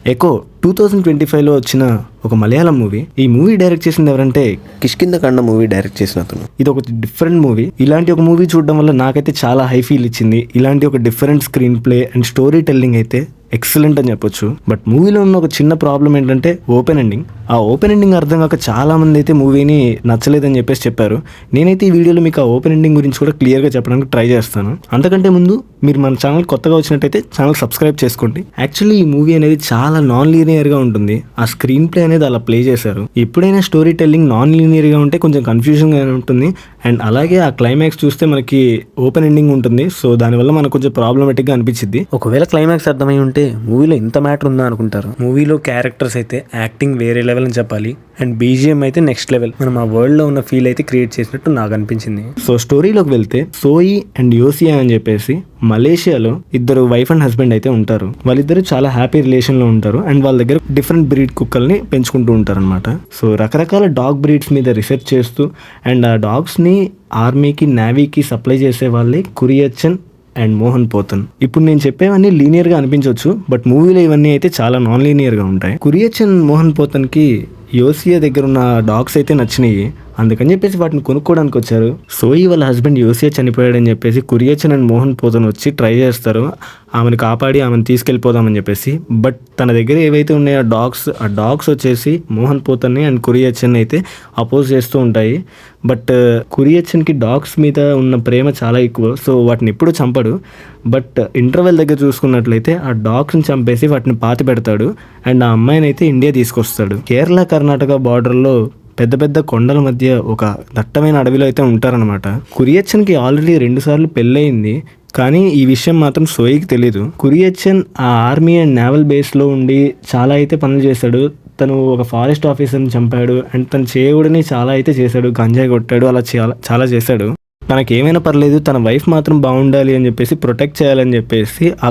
Echo 2025లో వచ్చిన ఒక Malayalam movie. ఈ మూవీ డైరెక్ట్ చేసింది ఎవరంటే కిష్కింధకాండ మూవీ డైరెక్ట్ చేసిన అతను. ఇది ఒక డిఫరెంట్ మూవీ. ఇలాంటి ఒక మూవీ చూడడం వల్ల నాకైతే చాలా హై ఫీల్ ఇచ్చింది. ఇలాంటి ఒక different screen play and story telling అయితే ఎక్సలెంట్ అని చెప్పొచ్చు. బట్ మూవీలో ఉన్న ఒక చిన్న ప్రాబ్లం ఏంటంటే ఓపెన్ ఎండింగ్. ఆ ఓపెన్ ఎండింగ్ అర్థం కాక చాలా మంది అయితే మూవీని నచ్చలేదని చెప్పేసి చెప్పారు. నేనైతే ఈ వీడియోలో మీకు ఆ ఓపెన్ ఎండింగ్ గురించి కూడా క్లియర్గా చెప్పడానికి ట్రై చేస్తాను. అంతకంటే ముందు మీరు మన ఛానల్ కొత్తగా వచ్చినట్టయితే ఛానల్ సబ్స్క్రైబ్ చేసుకోండి. యాక్చువల్లీ ఈ మూవీ అనేది చాలా నాన్ లీనియర్గా ఉంటుంది. ఆ స్క్రీన్ ప్లే అనేది అలా ప్లే చేశారు. ఎప్పుడైనా స్టోరీ టెల్లింగ్ నాన్ లీనియర్గా ఉంటే కొంచెం కన్ఫ్యూజన్గా ఉంటుంది. అండ్ అలాగే ఆ క్లైమాక్స్ చూస్తే మనకి ఓపెన్ ఎండింగ్ ఉంటుంది. సో దానివల్ల మనకు కొంచెం ప్రాబ్లమేటిక్గా అనిపించింది. ఒకవేళ క్లైమాక్స్ అర్థమై ఉంటే మూవీలో ఇంత మ్యాటర్ ఉందా అనుకుంటారు. మూవీలో క్యారెక్టర్స్ అయితే యాక్టింగ్ వేరే లెవెల్ అని చెప్పాలి. అండ్ బీజిఎం అయితే నెక్స్ట్ లెవెల్. మనం ఆ వరల్డ్ లో ఉన్న ఫీల్ అయితే క్రియేట్ చేసినట్టు నాకు అనిపించింది. సో స్టోరీలోకి వెళ్తే సోయి అండ్ యోసియా అని చెప్పేసి మలేషియాలో ఇద్దరు వైఫ్ అండ్ హస్బెండ్ అయితే ఉంటారు. వాళ్ళిద్దరు చాలా హ్యాపీ రిలేషన్ లో ఉంటారు. అండ్ వాళ్ళ దగ్గర డిఫరెంట్ బ్రీడ్ కుక్కల్ని పెంచుకుంటూ ఉంటారు అనమాట. సో రకరకాల డాగ్ బ్రీడ్స్ మీద రీసెర్చ్ చేస్తూ అండ్ ఆ డాగ్స్ ని ఆర్మీకి నేవీకి సప్లై చేసే వాళ్ళే కురియచ్చన్ అండ్ మోహన్ పోతన్. ఇప్పుడు నేను చెప్పేవన్నీ లీనియర్ గా అనిపించవచ్చు, బట్ మూవీలో ఇవన్నీ అయితే చాలా నాన్ లీనియర్ గా ఉంటాయి. కురియచ్చన్ మోహన్ పోతన్ కి యోసియా దగ్గర ఉన్న డాగ్స్ అయితే నచ్చినాయి. అందుకని చెప్పేసి వాటిని కొనుక్కోవడానికి వచ్చారు. సోయి వాళ్ళ హస్బెండ్ యోసియా చనిపోయాడని చెప్పేసి కురియచ్చన్ అండ్ మోహన్ పోతన్ వచ్చి ట్రై చేస్తారు ఆమెను కాపాడి ఆమెను తీసుకెళ్ళిపోదామని చెప్పేసి. బట్ తన దగ్గర ఏవైతే ఉన్నాయో ఆ డాగ్స్ వచ్చేసి మోహన్ పోతన్ని అండ్ కురియచ్చన్ అయితే అపోజ్ చేస్తూ ఉంటాయి. బట్ కురియచ్చన్కి డాగ్స్ మీద ఉన్న ప్రేమ చాలా ఎక్కువ. సో వాటిని ఎప్పుడు చంపడు. బట్ ఇంటర్వెల్ దగ్గర చూసుకున్నట్లయితే ఆ డాగ్స్ని చంపేసి వాటిని పాతి పెడతాడు. అండ్ ఆ అమ్మాయిని అయితే ఇండియా తీసుకొస్తాడు. కేరళ కర్ణాటక బార్డర్లో పెద్ద పెద్ద కొండల మధ్య ఒక దట్టమైన అడవిలో అయితే ఉంటారనమాట. కురియచ్చన్కి ఆల్రెడీ 2 సార్లు పెళ్ళయింది. కానీ ఈ విషయం మాత్రం సోయికి తెలీదు. కురియచ్చన్ ఆ ఆర్మీ అండ్ నేవల్ బేస్లో ఉండి చాలా అయితే పనులు చేశాడు. తను ఒక ఫారెస్ట్ ఆఫీసర్ని చంపాడు. అండ్ తను చేయకూడని చాలా అయితే చేశాడు. గంజాయి కొట్టాడు. అలా చాలా చేశాడు. తనకి ఏమైనా పర్లేదు, తన వైఫ్ మాత్రం బాగుండాలి అని చెప్పేసి ప్రొటెక్ట్ చేయాలని చెప్పేసి ఆ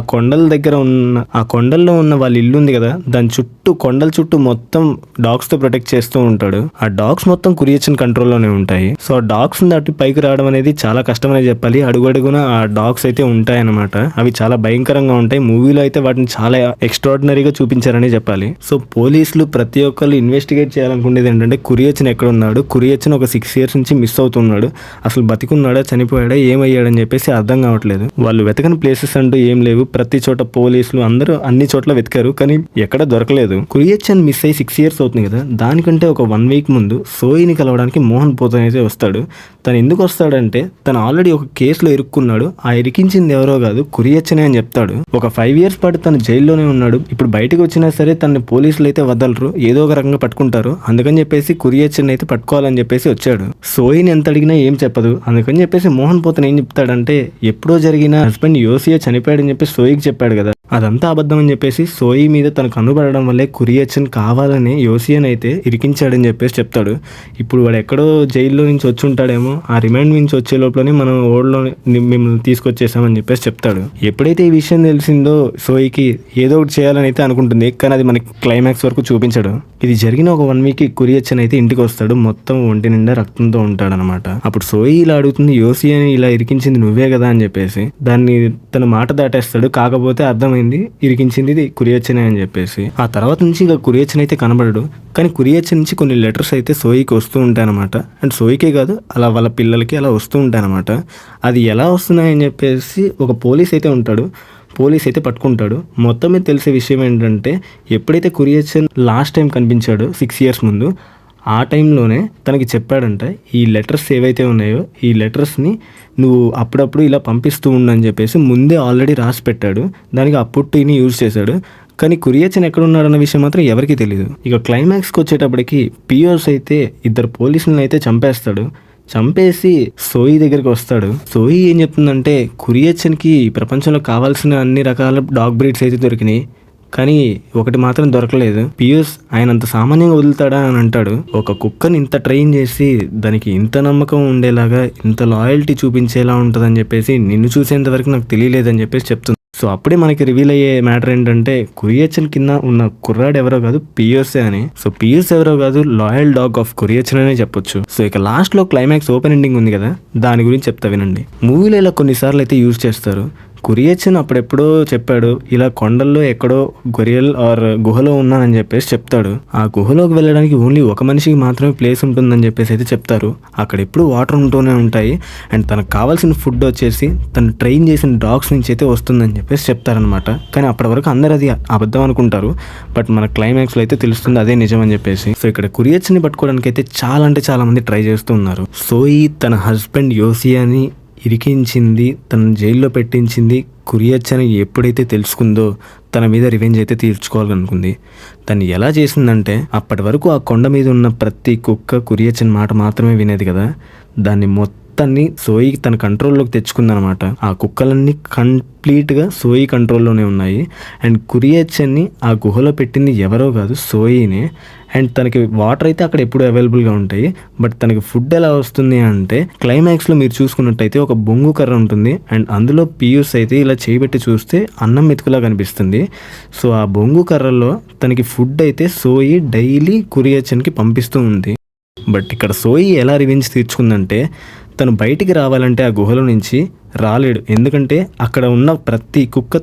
కొండల్లో ఉన్న వాళ్ళ ఇల్లు ఉంది కదా, దాని కొండల చుట్టూ మొత్తం డాగ్స్ తో ప్రొటెక్ట్ చేస్తూ ఉంటాడు. ఆ డాగ్స్ మొత్తం కురియచ్చన్ కంట్రోల్లోనే ఉంటాయి. సో ఆ డాగ్స్ దాటి పైకి రావడం అనేది చాలా కష్టమనే చెప్పాలి. అడుగడుగున ఆ డాగ్స్ అయితే ఉంటాయి అన్నమాట. అవి చాలా భయంకరంగా ఉంటాయి. మూవీలో అయితే వాటిని చాలా ఎక్స్ట్రాడినరీగా చూపించారని చెప్పాలి. సో పోలీసులు ప్రతి ఒక్కళ్ళు ఇన్వెస్టిగేట్ చేయాలనుకునేది ఏంటంటే కురియచ్చన్ ఎక్కడ ఉన్నాడు, కురియచ్చన్ ఒక 6 years నుంచి మిస్ అవుతున్నాడు, అసలు బతికున్నాడా చనిపోయాడా ఏమయ్యాడని చెప్పేసి అర్థం కావట్లేదు. వాళ్ళు వెతకని ప్లేసెస్ అంటూ ఏం లేవు. ప్రతి చోట పోలీసులు అందరూ అన్ని చోట్ల వెతికారు, కానీ ఎక్కడ దొరకలేదు. కురియచ్చన్ మిస్ అయ్యి 6 years అవుతుంది కదా, దానికంటే ఒక 1 week ముందు సోయిని కలవడానికి మోహన్ పోతన్ అయితే వస్తాడు. తను ఎందుకు వస్తాడంటే తను ఆల్రెడీ ఒక కేసులో ఇరుక్కున్నాడు. ఆ ఇరికించింది ఎవరో కాదు, కురియచ్చనే అని చెప్తాడు. ఒక 5 years పాటు తను జైల్లోనే ఉన్నాడు. ఇప్పుడు బయటకు వచ్చినా సరే తనని పోలీసులు అయితే వదలరు, ఏదో ఒక రకంగా పట్టుకుంటారు. అందుకని చెప్పేసి కురియచ్చన్ అయితే పట్టుకోవాలని చెప్పేసి వచ్చాడు. సోయిని ఎంత అడిగినా ఏం చెప్పదు. అందుకని చెప్పేసి మోహన్ పోతన్ ఏం చెప్తాడంటే ఎప్పుడో జరిగిన హస్బెండ్ యోసియా చనిపోయాడని చెప్పి సోయికి చెప్పాడు కదా, అదంతా అబద్ధం అని చెప్పేసి సోయి మీద తనకు కనుబడడం వల్లే కురియచ్చన్ కావాలని యోసియాని అయితే ఇరికించాడని చెప్పేసి చెప్తాడు. ఇప్పుడు వాడు ఎక్కడో జైల్లో నుంచి వచ్చి ఉంటాడేమో, ఆ రిమాండ్ నుంచి వచ్చే లోపలనే మనం ఓడ్లో మిమ్మల్ని తీసుకొచ్చేసామని చెప్పేసి చెప్తాడు. ఎప్పుడైతే ఈ విషయం తెలిసిందో సోయికి ఏదో ఒకటి చేయాలని అయితే అనుకుంటుంది, కానీ అది మనకి క్లైమాక్స్ వరకు చూపించడు. ఇది జరిగిన ఒక 1 week కురియచ్చన్ అయితే ఇంటికి వస్తాడు. మొత్తం ఒంటి నిండా రక్తంతో ఉంటాడనమాట. అప్పుడు సోయి ఇలా అడుగుతుంది, యోసియాని ఇలా ఇరికించింది నువ్వే కదా అని చెప్పేసి. దాన్ని తన మాట దాటేస్తాడు. కాకపోతే అర్థమైంది ఇరికించింది కురియచ్చనే అని చెప్పేసి. ఆ తర్వాత నుంచి ఇక కురియచ్చన్ అయితే కనబడడు. కానీ కురియచ్చన్ నుంచి కొన్ని లెటర్స్ అయితే సోయికి వస్తూ ఉంటాయన్నమాట. అండ్ సోయికే కాదు, అలా వాళ్ళ పిల్లలకి అలా వస్తూ ఉంటాయన్నమాట. అది ఎలా వస్తున్నాయని చెప్పేసి ఒక పోలీస్ అయితే ఉంటాడు. పోలీస్ అయితే పట్టుకుంటాడు. మొత్తం మీద తెలిసే విషయం ఏంటంటే ఎప్పుడైతే కురియచ్చన్ లాస్ట్ టైం కనిపించాడో 6 years ముందు, ఆ టైంలోనే తనకి చెప్పాడంట ఈ లెటర్స్ ఏవైతే ఉన్నాయో ఈ లెటర్స్ని నువ్వు అప్పుడప్పుడు ఇలా పంపిస్తూ ఉండని చెప్పేసి ముందే ఆల్రెడీ రాసి పెట్టాడు. దానికి ఆ పుట్టిని యూజ్ చేశాడు. కానీ కురియచ్చన్ ఎక్కడున్నాడన్న విషయం మాత్రం ఎవరికీ తెలియదు. ఇక క్లైమాక్స్కి వచ్చేటప్పటికి పియోస్ అయితే 2 పోలీసులను అయితే చంపేస్తాడు. చంపేసి సోయి దగ్గరికి వస్తాడు. సోయి ఏం చెప్తుందంటే కురియచ్చన్కి ప్రపంచంలో కావాల్సిన అన్ని రకాల డాగ్ బ్రీడ్స్ అయితే దొరికినాయి, కానీ ఒకటి మాత్రం దొరకలేదు. పియూస్ ఆయన అంత సామాన్యంగా వదులుతాడా అని అంటాడు. ఒక కుక్కని ఇంత ట్రైన్ చేసి దానికి ఇంత నమ్మకం ఉండేలాగా ఇంత లాయల్టీ చూపించేలా ఉంటుందని చెప్పేసి నిన్ను చూసేంత వరకు నాకు తెలియలేదని చెప్పేసి చెప్తుంది. సో అప్పుడే మనకి రివీల్ అయ్యే మ్యాటర్ ఏంటంటే కురియచ్చన్ కింద ఉన్న కుర్రాడు ఎవరో కాదు పియూసే అని. సో పియూస్ ఎవరో కాదు, లాయల్ డాగ్ ఆఫ్ కురియచ్చన్ అనే చెప్పొచ్చు. సో ఇక లాస్ట్ లో క్లైమాక్స్ ఓపెన్ ఎండింగ్ ఉంది కదా, దాని గురించి చెప్తా వినండి. మూవీలో ఇలా కొన్నిసార్లు అయితే యూజ్ చేస్తారు. కురియచ్చన్ అప్పుడెప్పుడో చెప్పాడు ఇలా కొండల్లో ఎక్కడో గొరియల్ ఆర్ గుహలో ఉన్నానని చెప్పేసి చెప్తాడు. ఆ గుహలోకి వెళ్ళడానికి ఓన్లీ ఒక మనిషికి మాత్రమే ప్లేస్ ఉంటుందని చెప్పేసి అయితే చెప్తారు. అక్కడ ఎప్పుడు వాటర్ ఉంటూనే ఉంటాయి అండ్ తనకు కావాల్సిన ఫుడ్ వచ్చేసి తను ట్రైన్ చేసిన డాగ్స్ నుంచి అయితే వస్తుందని చెప్పేసి చెప్తారనమాట. కానీ అప్పటి వరకు అందరు అది అబద్ధం అనుకుంటారు. బట్ మన క్లైమాక్స్లో అయితే తెలుస్తుంది అదే నిజం అని చెప్పేసి. సో ఇక్కడ కురియచ్చన్ని పట్టుకోవడానికి అయితే చాలా అంటే చాలా మంది ట్రై చేస్తూ ఉన్నారు. సోయి తన హస్బెండ్ యోసియాని ఇరికించింది, తన జైల్లో పెట్టించింది కురియచ్చని ఎప్పుడైతే తెలుసుకుందో తన మీద రివెంజ్ అయితే తీర్చుకోవాలనుకుంది. తను ఎలా చేసిందంటే అప్పటి వరకు ఆ కొండ మీద ఉన్న ప్రతి కుక్క కురియచ్చన్ మాట మాత్రమే వినేది కదా, దాన్ని మొత్తాన్ని సోయి తన కంట్రోల్లోకి తెచ్చుకుందనమాట. ఆ కుక్కలన్నీ కంప్లీట్గా సోయి కంట్రోల్లోనే ఉన్నాయి. అండ్ కురియచ్చన్ని ఆ గుహలో పెట్టింది ఎవరో కాదు సోయినే. అండ్ తనకి వాటర్ అయితే అక్కడ ఎప్పుడు అవైలబుల్గా ఉంటాయి. బట్ తనకి ఫుడ్ ఎలా వస్తుంది అంటే క్లైమాక్స్లో మీరు చూసుకున్నట్టయితే ఒక బొంగు కర్ర ఉంటుంది అండ్ అందులో పియూస్ అయితే ఇలా చేయబెట్టి చూస్తే అన్నం మెతుకులా కనిపిస్తుంది. సో ఆ బొంగు కర్రలో తనకి ఫుడ్ అయితే సోయి డైలీ కురియచ్చన్కి పంపిస్తూ ఉంది. బట్ ఇక్కడ సోయి ఎలా రివెంజ్ తీర్చుకుందంటే తను బయటికి రావాలంటే ఆ గుహలో నుంచి రాలేడు. ఎందుకంటే అక్కడ ఉన్న ప్రతి కుక్క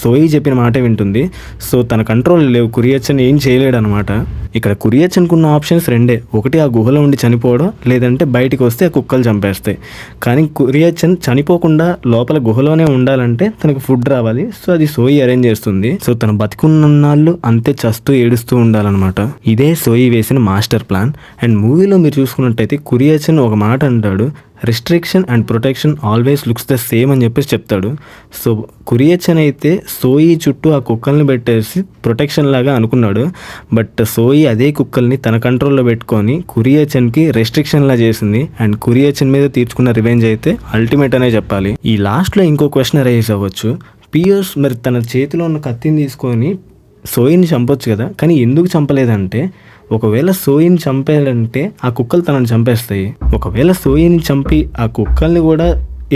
సోయి చెప్పిన మాటే వింటుంది. సో తన కంట్రోల్ లేవు, కురియచ్చన్ ఏం చేయలేడు అనమాట. ఇక్కడ కురియచ్చన్కు ఉన్న ఆప్షన్స్ రెండే, ఒకటి ఆ గుహలో ఉండి చనిపోవడం, లేదంటే బయటికి వస్తే ఆ కుక్కలు చంపేస్తాయి. కానీ కురియచ్చన్ చనిపోకుండా లోపల గుహలోనే ఉండాలంటే తనకు ఫుడ్ రావాలి. సో అది సోయి అరేంజ్ చేస్తుంది. సో తను బతికున్నన్నాళ్ళు అంతే చస్తూ ఏడుస్తూ ఉండాలన్నమాట. ఇదే సోయి వేసిన మాస్టర్ ప్లాన్. అండ్ మూవీలో మీరు చూసుకున్నట్టయితే కురియచ్చన్ ఒక మాట అంటాడు, restriction and protection always looks the same అని చెప్పేసి చెప్తాడు. సో కురియచ్చన్ అయితే సోయి చుట్టూ ఆ కుక్కల్ని పెట్టేసి ప్రొటెక్షన్ లాగా అనుకున్నాడు. బట్ సోయి అదే కుక్కల్ని తన కంట్రోల్లో పెట్టుకొని కురియచ్చన్కి రెస్ట్రిక్షన్లా చేసింది. అండ్ కురియచ్చన్ మీద తీర్చుకున్న రివెంజ్ అయితే అల్టిమేట్ అనే చెప్పాలి. ఈ లాస్ట్లో ఇంకో క్వశ్చన్ రైజ్ అవ్వచ్చు, పియర్స్ మరి తన చేతిలో ఉన్న కత్తిని తీసుకొని సోయిని చంపొచ్చు కదా, కానీ ఎందుకు చంపలేదంటే ఒకవేళ సోయిని చంపేయాలంటే ఆ కుక్కలు తనని చంపేస్తాయి. ఒకవేళ సోయిని చంపి ఆ కుక్కల్ని కూడా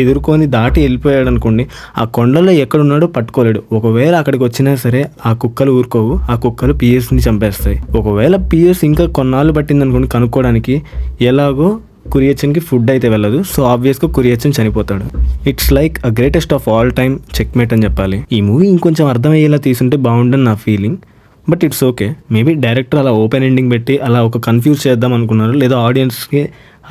ఎదుర్కొని దాటి వెళ్ళిపోయాడు అనుకోండి, ఆ కొండలో ఎక్కడున్నాడో పట్టుకోలేడు. ఒకవేళ అక్కడికి వచ్చినా సరే ఆ కుక్కలు ఊరుకోవు, ఆ కుక్కలు పిఎస్ని చంపేస్తాయి. ఒకవేళ పిఎస్ ఇంకా కొన్నాళ్ళు పట్టింది అనుకోండి కనుక్కోవడానికి, ఎలాగో కురియచ్చన్కి ఫుడ్ అయితే వెళ్ళదు. సో ఆబ్వియస్గా కురియచ్చన్ చనిపోతాడు. It's like a greatest of all time checkmate అని చెప్పాలి. ఈ మూవీ ఇంకొంచెం అర్థమయ్యేలా తీసుంటే బాగుండని నా feeling. But it's okay. Maybe director అలా ఓపెన్ ఎండింగ్ పెట్టి అలా ఒక కన్ఫ్యూజ్ చేద్దాం అనుకున్నారు, లేదా ఆడియన్స్కి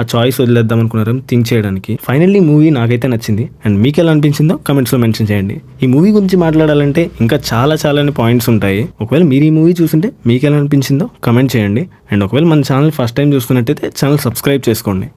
ఆ చాయిస్ వదిలేద్దాం అనుకున్నారు థింక్ చేయడానికి. ఫైనల్లీ మూవీ నాకైతే నచ్చింది. అండ్ మీకు ఎలా అనిపించిందో కమెంట్స్లో మెన్షన్ చేయండి. ఈ మూవీ గురించి మాట్లాడాలంటే ఇంకా చాలా పాయింట్స్ ఉంటాయి. ఒకవేళ మీరు ఈ మూవీ చూసింటే మీకు ఎలా అనిపించిందో కమెంట్ చేయండి. అండ్ ఒకవేళ మన ఛానల్ ఫస్ట్ టైం చూస్తున్నట్టయితే ఛానల్ సబ్స్క్రైబ్ చేసుకోండి.